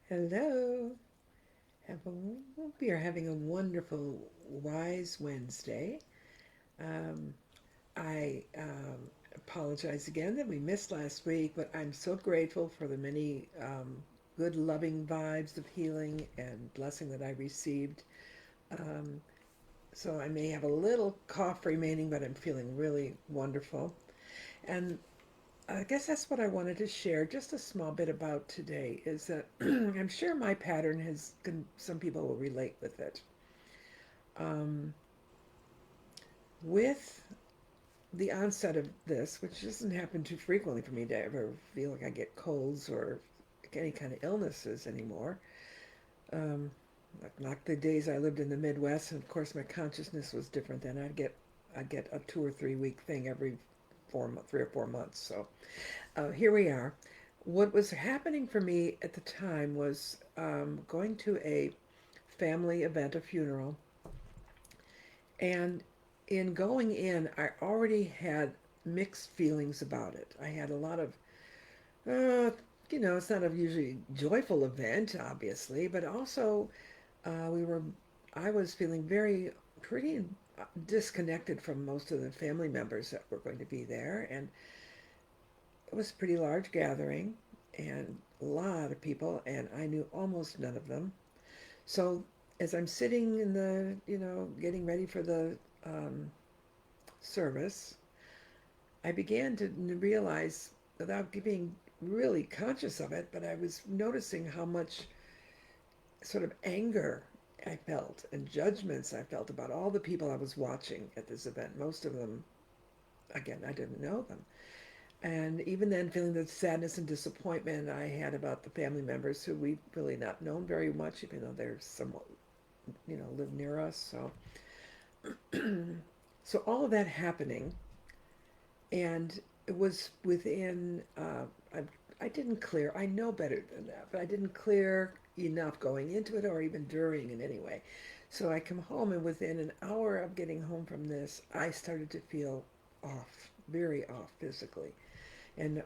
Hello. We are having a wonderful Wise Wednesday. Um, I apologize again that we missed last week, but I'm so grateful for the many good, loving vibes of healing and blessing that I received. Um, so I may have a little cough remaining, but I'm feeling really wonderful. And I guess that's what I wanted to share just a small bit about today is that I'm sure my pattern some people will relate with it. Um, with the onset of this, which doesn't happen too frequently for me to ever feel like I get colds or any kind of illnesses anymore. Um, like the days I lived in the Midwest, and of course my consciousness was different then. I'd get a 2 or 3 week thing every 3 or 4 months. So here we are. What was happening for me at the time was going to a family event, a funeral, and in going in, I already had mixed feelings about it. I had a lot of, uh, it's not a usually joyful event, obviously, but also uh, we were, I was feeling pretty disconnected from most of the family members that were going to be there, and it was a pretty large gathering and a lot of people, and I knew almost none of them. So as I'm sitting in getting ready for the um, service, I began to realize, without being really conscious of it, but I was noticing how much sort of anger I felt and judgments I felt about all the people I was watching at this event. Most of them, again, I didn't know them. And even then, feeling the sadness and disappointment I had about the family members who we've really not known very much, even though they're somewhat, live near us. So, so all of that happening, and it was within I didn't clear. I know better than that, but I didn't clear enough going into it or even during in any way. So I come home, and within an hour of getting home from this, I started to feel off, very off physically. And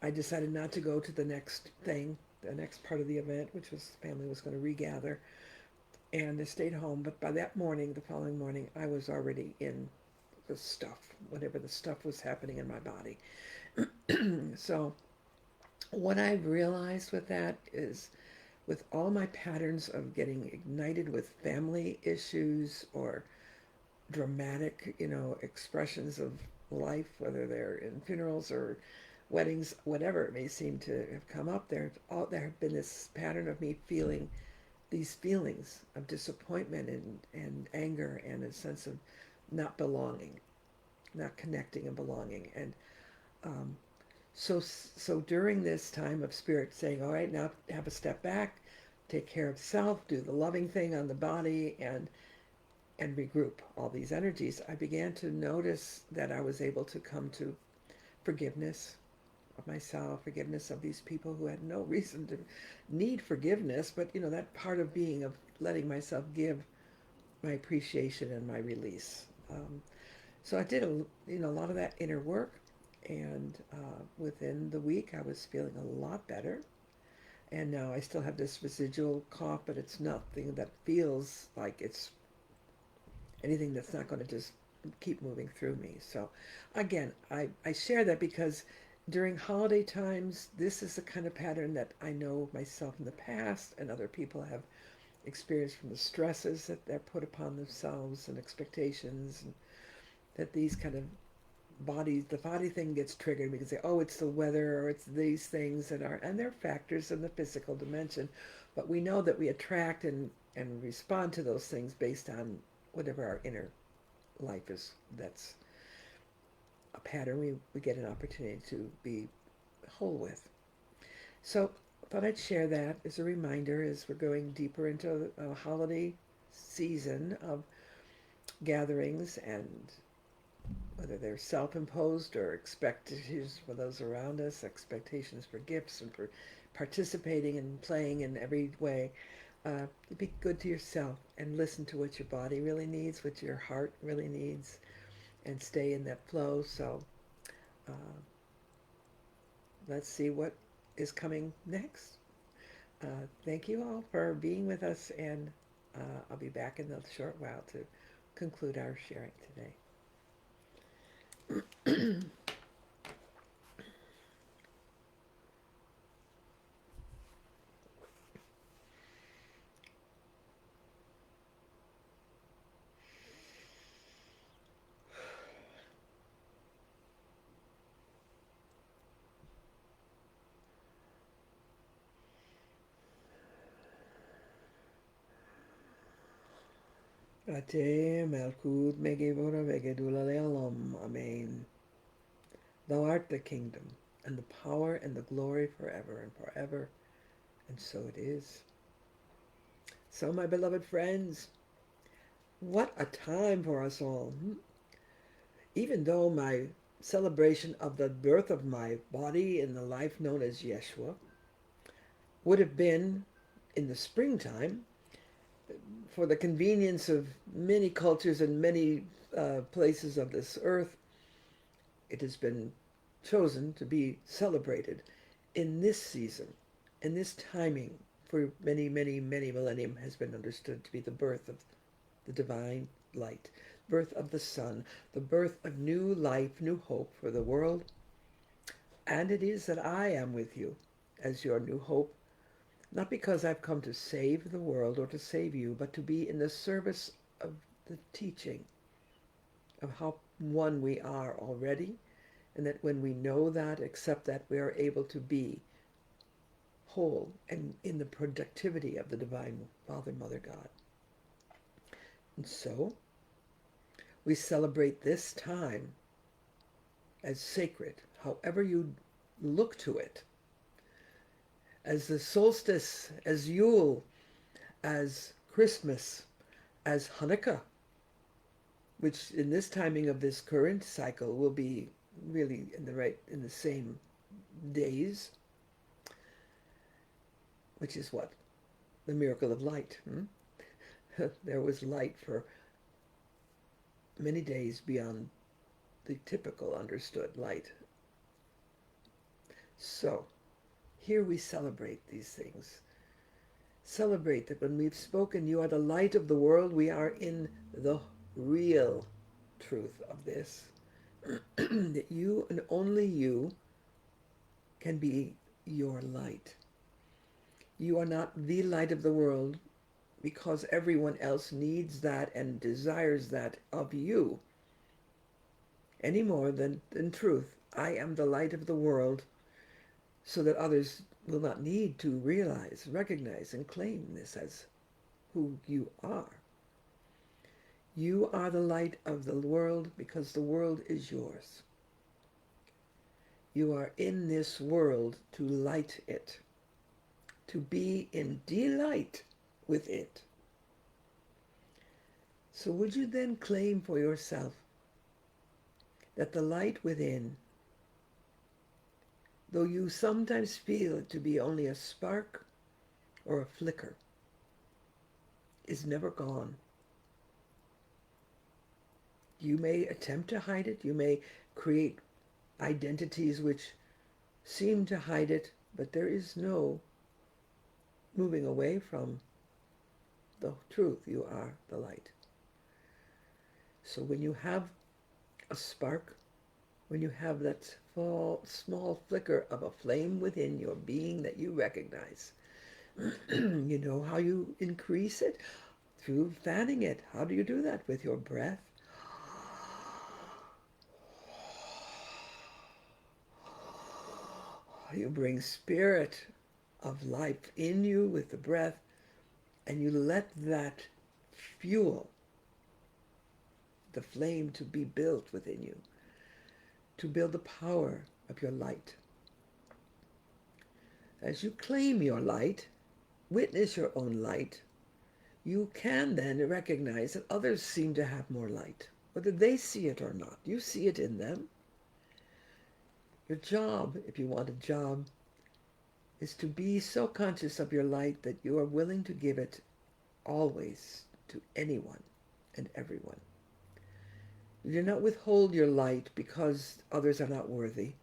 I decided not to go to the next thing, the next part of the event, which was the family was going to regather, and I stayed home. But by that morning, the following morning, I was already in the stuff, whatever the stuff was happening in my body. So what I've realized with that is, with all my patterns of getting ignited with family issues or dramatic, expressions of life, whether they're in funerals or weddings, whatever it may seem to have come up, there have been this pattern of me feeling these feelings of disappointment and anger and a sense of not belonging, not connecting and belonging. And um, so during this time of spirit saying, all right, now have a step back, take care of self, do the loving thing on the body, and regroup all these energies, I began to notice that I was able to come to forgiveness of myself, forgiveness of these people who had no reason to need forgiveness, but that part of being, of letting myself give my appreciation and my release. So I did a lot of that inner work, and within the week I was feeling a lot better. And now I still have this residual cough, but it's nothing that feels like it's anything that's not going to just keep moving through me. So again, I share that because during holiday times, this is the kind of pattern that I know myself in the past and other people have experienced from the stresses that they're put upon themselves and expectations, and that these kind of the body thing gets triggered because they, oh, it's the weather or it's these things that are, and they're factors in the physical dimension, but we know that we attract and respond to those things based on whatever our inner life is. That's a pattern we get an opportunity to be whole with. So I thought I'd share that as a reminder as we're going deeper into a holiday season of gatherings, and whether they're self-imposed or expectations for those around us, expectations for gifts and for participating and playing in every way. Be good to yourself and listen to what your body really needs, what your heart really needs, and stay in that flow. So uh, let's see what is coming next. Thank you all for being with us, and I'll be back in a short while to conclude our sharing today. Ate Malkut Megevora Vegedula Lealom. Amen. Thou art the kingdom, and the power, and the glory forever and forever. And so it is. So, my beloved friends, what a time for us all. Even though my celebration of the birth of my body in the life known as Jeshua would have been in the springtime, for the convenience of many cultures and many places of this earth, it has been chosen to be celebrated in this season, in this timing, for many, many, many millennium has been understood to be the birth of the divine light, birth of the sun, the birth of new life, new hope for the world. And it is that I am with you as your new hope, not because I've come to save the world or to save you, but to be in the service of the teaching of how one we are already, and that when we know that, accept that, we are able to be whole and in the productivity of the divine Father, Mother, God. And so we celebrate this time as sacred, however you look to it, as the solstice, as Yule, as Christmas, as Hanukkah, which in this timing of this current cycle will be really in the same days, which is what? The miracle of light. There was light for many days beyond the typical understood light. So, here we celebrate these things. Celebrate that when we've spoken, you are the light of the world, we are in the real truth of this. That you and only you can be your light. You are not the light of the world because everyone else needs that and desires that of you any more than in truth. I am the light of the world so that others will not need to realize, recognize, and claim this as who you are. You are the light of the world because the world is yours. You are in this world to light it, to be in delight with it. So would you then claim for yourself that the light within, though you sometimes feel it to be only a spark or a flicker, is never gone. You may attempt to hide it, you may create identities which seem to hide it, but there is no moving away from the truth. You are the light. So when you have a spark, when you have that small flicker of a flame within your being that you recognize, you know how you increase it? Through fanning it. How do you do that? With your breath. You bring spirit of life in you with the breath, and you let that fuel the flame to be built within you, to build the power of your light. As you claim your light, witness your own light, you can then recognize that others seem to have more light, whether they see it or not. You see it in them. Your job, if you want a job, is to be so conscious of your light that you are willing to give it always to anyone and everyone. You do not withhold your light because others are not worthy.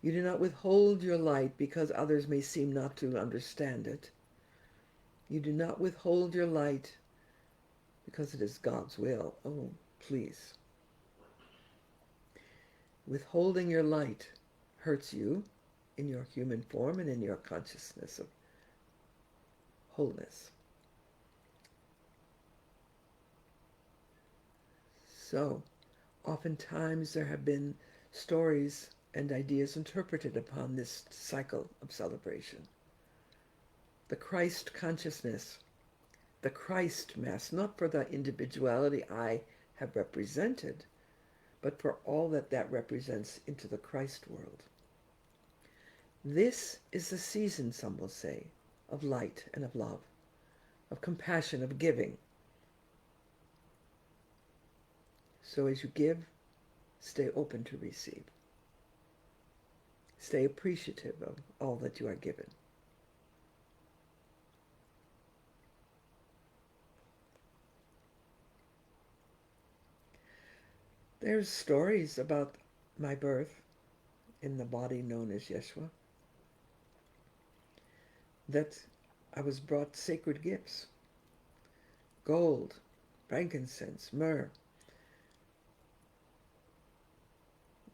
You do not withhold your light because others may seem not to understand it. You do not withhold your light because it is God's will. Oh, please. Withholding your light hurts you in your human form and in your consciousness of wholeness. So, oftentimes there have been stories and ideas interpreted upon this cycle of celebration. The Christ consciousness, the Christ Mass, not for the individuality I have represented, but for all that that represents into the Christ world. This is the season, some will say, of light and of love, of compassion, of giving. So as you give, stay open to receive. Stay appreciative of all that you are given. There's stories about my birth in the body known as Jeshua, that I was brought sacred gifts, gold, frankincense, myrrh.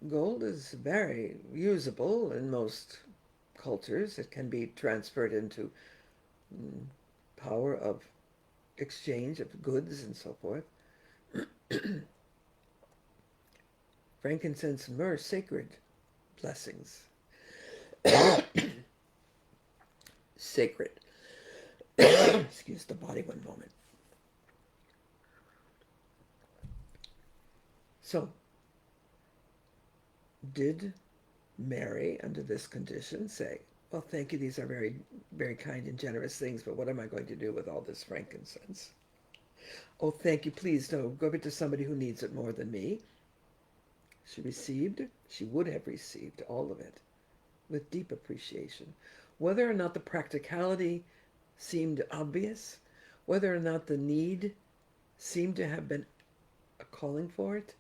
Gold is very usable in most cultures. It can be transferred into power of exchange of goods and so forth. Frankincense and myrrh, sacred blessings. Sacred. Excuse the body one moment. So, did Mary, under this condition, say, well, thank you, these are very, very kind and generous things, but what am I going to do with all this frankincense? Oh, thank you, please don't give it to somebody who needs it more than me. She would have received all of it with deep appreciation. Whether or not the practicality seemed obvious, whether or not the need seemed to have been a calling for it.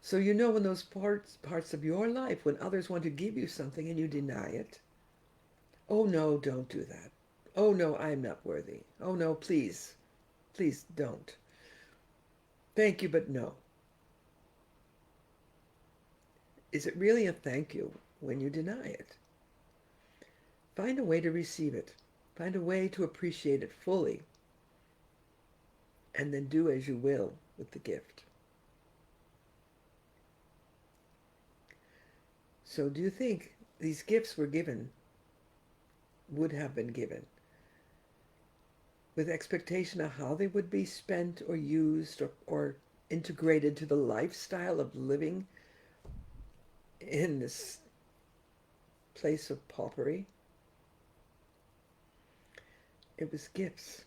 So you know in those parts of your life when others want to give you something and you deny it. Oh no, don't do that. Oh no, I'm not worthy. Oh no, please, please don't. Thank you, but no. Is it really a thank you when you deny it? Find a way to receive it. Find a way to appreciate it fully. And then do as you will with the gift. So do you think these gifts would have been given, with expectation of how they would be spent or used or integrated to the lifestyle of living in this place of paupery? It was gifts.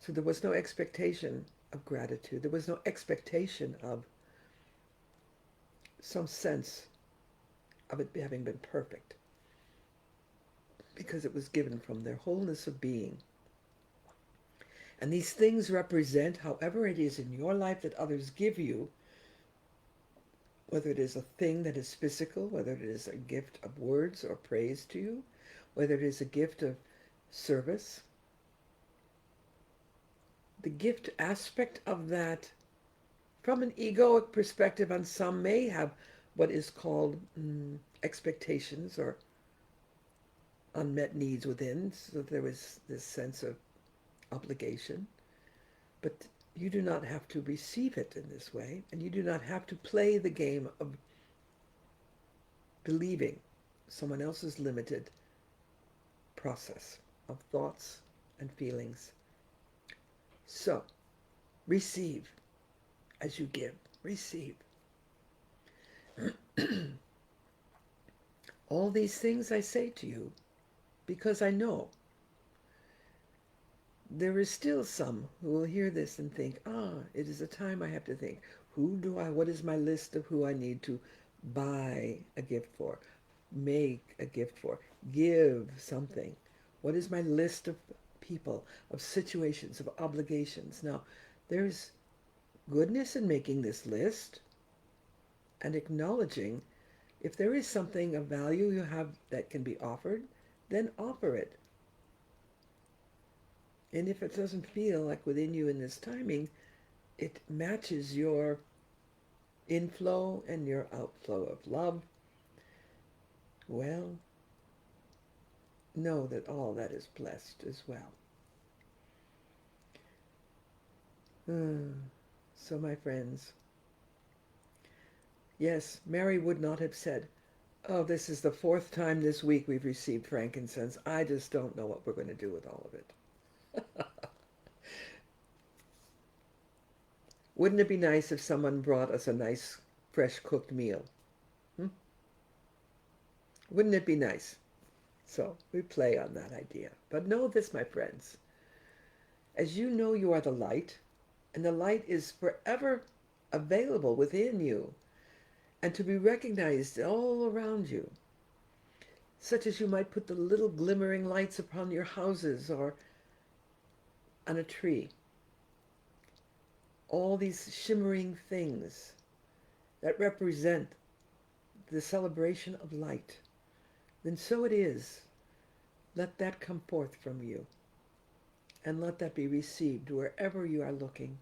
So there was no expectation of gratitude. There was no expectation of some sense of it having been perfect, because it was given from their wholeness of being. And these things represent, however it is in your life that others give you, whether it is a thing that is physical, whether it is a gift of words or praise to you, whether it is a gift of service. The gift aspect of that, from an egoic perspective, and some may have what is called expectations or unmet needs within, so there was this sense of obligation. But you do not have to receive it in this way, and you do not have to play the game of believing someone else's limited process of thoughts and feelings. So, receive as you give. Receive. All these things I say to you because I know there is still some who will hear this and think, it is a time I have to think, what is my list of who I need to buy a gift for, make a gift for, give something. What is my list of people, of situations, of obligations? Now, there's goodness in making this list and acknowledging If there is something of value you have that can be offered, then offer it. And if it doesn't feel like within you in this timing, it matches your inflow and your outflow of love, well, know that all that is blessed as well. So, my friends, yes, Mary would not have said, oh, this is the fourth time this week we've received frankincense. I just don't know what we're going to do with all of it. Wouldn't it be nice if someone brought us a nice, fresh cooked meal? Hmm? Wouldn't it be nice? So we play on that idea. But know this, my friends. As you know, you are the light, and the light is forever available within you and to be recognized all around you, such as you might put the little glimmering lights upon your houses or on a tree. All these shimmering things that represent the celebration of light. Then so it is. Let that come forth from you, and let that be received wherever you are looking.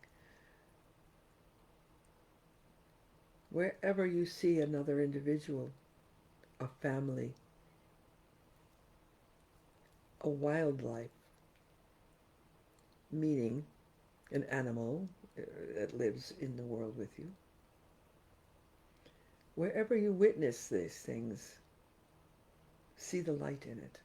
Wherever you see another individual, a family, a wildlife, meaning an animal that lives in the world with you. Wherever you witness these things, see the light in it.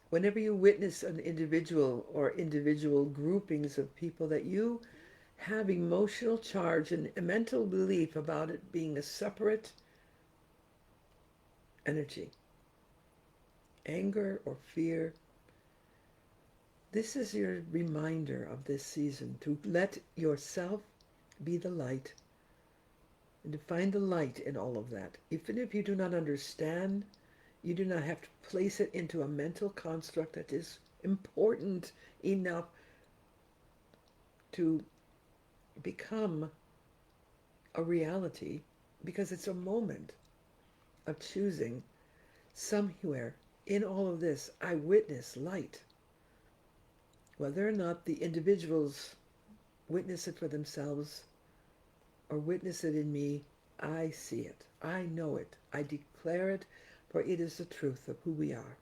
Whenever you witness an individual or individual groupings of people that you have emotional charge and a mental belief about it being a separate energy, anger or fear, this is your reminder of this season to let yourself be the light and to find the light in all of that. Even if you do not understand, you do not have to place it into a mental construct that is important enough to become a reality, because it's a moment of choosing. Somewhere in all of this, I witness light. Whether or not the individuals witness it for themselves or witness it in me, I see it. I know it. I declare it, for it is the truth of who we are.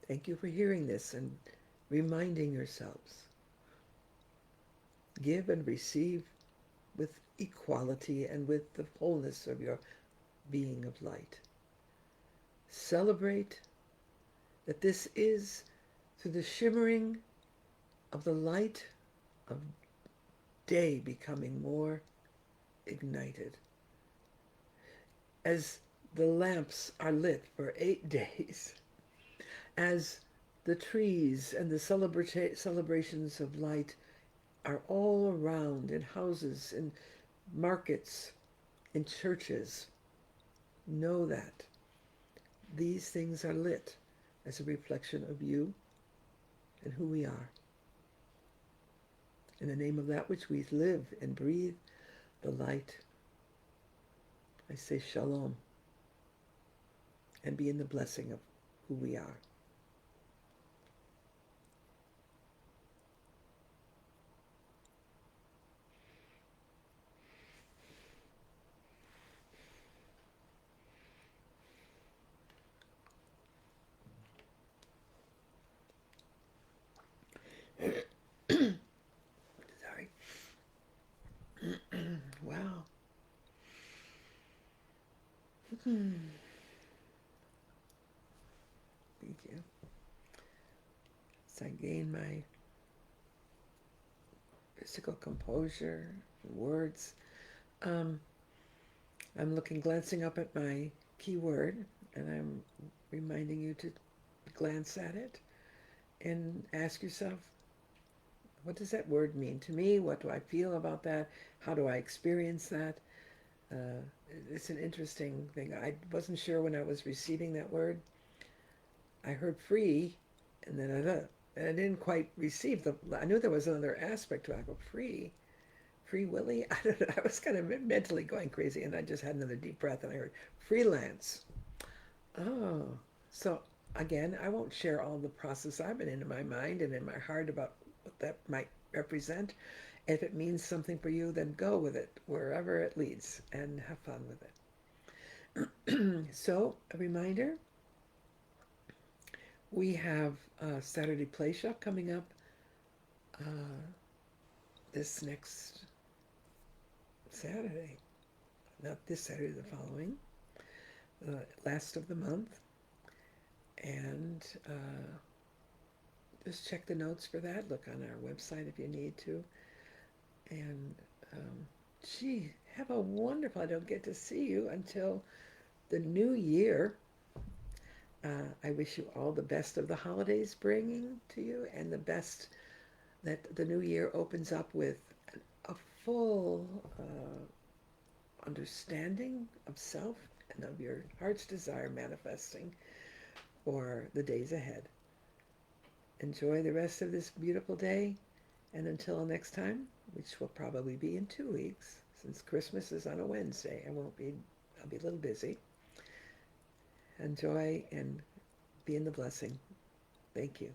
Thank you for hearing this and reminding yourselves. Give and receive with equality and with the wholeness of your being of light. Celebrate that this is through the shimmering of the light of day becoming more ignited. As the lamps are lit for 8 days, as the trees and the celebrations of light are all around in houses, in markets, in churches, know that these things are lit as a reflection of you and who we are. In the name of that which we live and breathe, the light, I say shalom, and be in the blessing of who we are. Sorry. Wow. Thank you. As I gain my physical composure, words, I'm glancing up at my keyword, and I'm reminding you to glance at it and ask yourself, what does that word mean to me? What do I feel about that? How do I experience that? It's an interesting thing. I wasn't sure when I was receiving that word. I heard free, and then I didn't quite receive I knew there was another aspect to it. I go, free Free Willy? I don't know. I was kind of mentally going crazy, and I just had another deep breath, and I heard freelance. Oh, so again, I won't share all the process I've been in my mind and in my heart about what that might represent. If it means something for you, then go with it wherever it leads and have fun with it. So, a reminder, we have a Saturday Play Shop coming up uh, this next Saturday. Not this Saturday, the following, last of the month. And just check the notes for that. Look on our website if you need to. And gee, have a wonderful, I don't get to see you until the new year. I wish you all the best of the holidays bringing to you, and the best that the new year opens up with a full understanding of self and of your heart's desire manifesting for the days ahead. Enjoy the rest of this beautiful day, and until next time, which will probably be in 2 weeks, since Christmas is on a Wednesday, I'll be a little busy. Enjoy and be in the blessing. Thank you.